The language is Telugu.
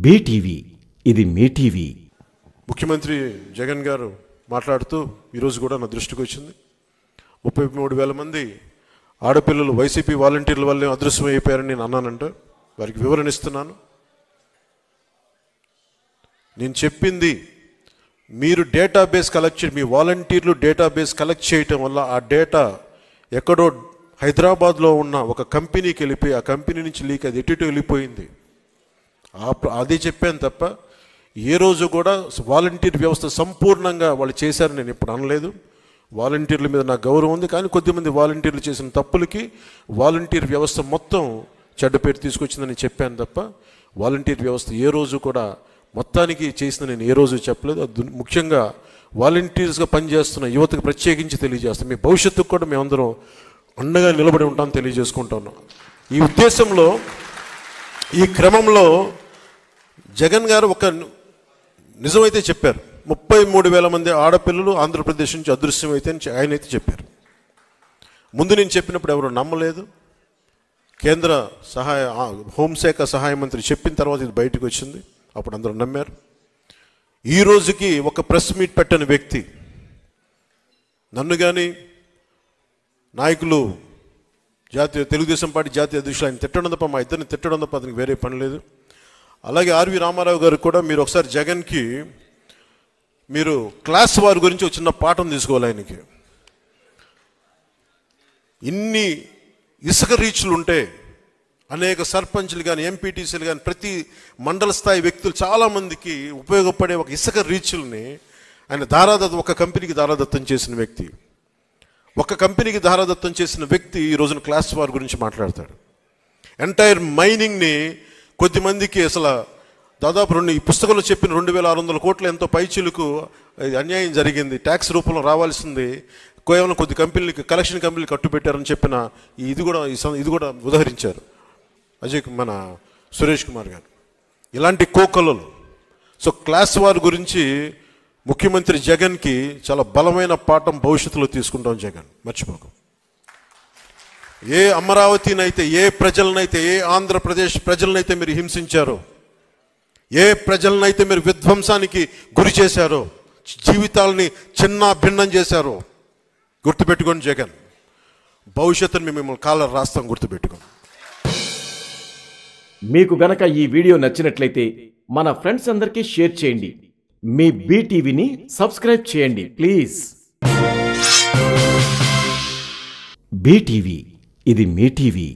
బీటీవీ ఇది మీ టీవీ. ముఖ్యమంత్రి జగన్ గారు మాట్లాడుతూ ఈరోజు కూడా నా దృష్టికి వచ్చింది. 33,000 మంది ఆడపిల్లలు వైసీపీ వాలంటీర్ల వల్లే అదృశ్యం అయిపోయారని నేను అన్నానంటే వారికి వివరణ ఇస్తున్నాను. నేను చెప్పింది మీరు డేటాబేస్ కలెక్ట్ మీ వాలంటీర్లు డేటాబేస్ కలెక్ట్ చేయటం వల్ల ఆ డేటా ఎక్కడో హైదరాబాద్లో ఉన్న ఒక కంపెనీకి వెళ్ళిపోయి ఆ కంపెనీ నుంచి లీక్ అది ఎటు వెళ్ళిపోయింది. అదే చెప్పాను తప్ప ఏ రోజు కూడా వాలంటీర్ వ్యవస్థ సంపూర్ణంగా వాళ్ళు చేశారని నేను ఇప్పుడు అనలేదు. వాలంటీర్ల మీద నాకు గౌరవం ఉంది, కానీ కొద్దిమంది వాలంటీర్లు చేసిన తప్పులకి వాలంటీర్ వ్యవస్థ మొత్తం చెడ్డ పేరు తీసుకొచ్చిందని చెప్పాను తప్ప వాలంటీర్ వ్యవస్థ ఏ రోజు కూడా మొత్తానికి చేసిన నేను ఏ రోజు చెప్పలేదు. ముఖ్యంగా వాలంటీర్స్గా పనిచేస్తున్న యువతకు ప్రత్యేకించి తెలియజేస్తాం. మీ భవిష్యత్తుకు కూడా మేమందరం అండగా నిలబడి ఉంటాం తెలియజేసుకుంటున్నాం. ఈ ఉద్దేశంలో ఈ క్రమంలో జగన్ గారు ఒక నిజమైతే చెప్పారు. 33,000 మంది ఆడపిల్లలు ఆంధ్రప్రదేశ్ నుంచి అదృశ్యం అయితే ఆయన అయితే చెప్పారు. ముందు నేను చెప్పినప్పుడు ఎవరు నమ్మలేదు. కేంద్ర హోంశాఖ సహాయ మంత్రి చెప్పిన తర్వాత ఇది బయటకు వచ్చింది, అప్పుడు అందరూ నమ్మారు. ఈ రోజుకి ఒక ప్రెస్ మీట్ పెట్టని వ్యక్తి నన్ను కానీ నాయకులు తెలుగుదేశం పార్టీ జాతీయ అధ్యక్షులు ఆయన తిట్టడం తప్ప మా ఇద్దరిని తిట్టడం తప్ప అతనికి వేరే పని లేదు. అలాగే ఆర్వి రామారావు గారు కూడా మీరు ఒకసారి జగన్కి మీరు క్లాస్ వారి గురించి ఒక చిన్న పాఠం తీసుకోవాలి. ఆయనకి ఇన్ని ఇసుక రీచ్లు ఉంటే అనేక సర్పంచ్లు కానీ ఎంపీటీసీలు కానీ ప్రతి మండల స్థాయి వ్యక్తులు చాలామందికి ఉపయోగపడే ఒక ఇసుక రీచ్ల్ని ఆయన ఒక కంపెనీకి దారాదత్తం చేసిన వ్యక్తి. ఒక కంపెనీకి దారాదత్తం చేసిన వ్యక్తి ఈ రోజున క్లాస్ వార్ గురించి మాట్లాడతాడు. ఎంటైర్ మైనింగ్ని కొద్దిమందికి అసలు దాదాపు ఈ పుస్తకంలో చెప్పిన 2,600 కోట్లు ఎంతో పైచిలకు అన్యాయం జరిగింది, ట్యాక్స్ రూపంలో రావాల్సింది కేవలం కొద్ది కంపెనీలకి కలెక్షన్ కంపెనీలు కట్టుబెట్టారని చెప్పిన ఇది కూడా ఉదహరించారు మన సురేష్ కుమార్ గారు. ఇలాంటి కోకలలు. సో క్లాస్ వార్ గురించి ముఖ్యమంత్రి జగన్కి చాలా బలమైన పాఠం భవిష్యత్తులో తీసుకుంటాం. జగన్ మర్చిపోకు. ఏ అమరావతినైతే, ఏ ప్రజలనైతే, ఏ ఆంధ్రప్రదేశ్ ప్రజలనైతే మీరు హింసించారో, ఏ ప్రజలనైతే మీరు విధ్వంసానికి గురి చేశారో, జీవితాలని చిన్న భిన్నం చేశారో గుర్తుపెట్టుకోండి జగన్. భవిష్యత్తును మిమ్మల్ని కాలర్ రాస్తాం, గుర్తుపెట్టుకోండి. మీకు గనక ఈ వీడియో నచ్చినట్లయితే మన ఫ్రెండ్స్ అందరికీ షేర్ చేయండి. మీ బీటీవీని సబ్స్క్రైబ్ చేయండి ప్లీజ్. బీటీవీ ఇది మీ టీవీ.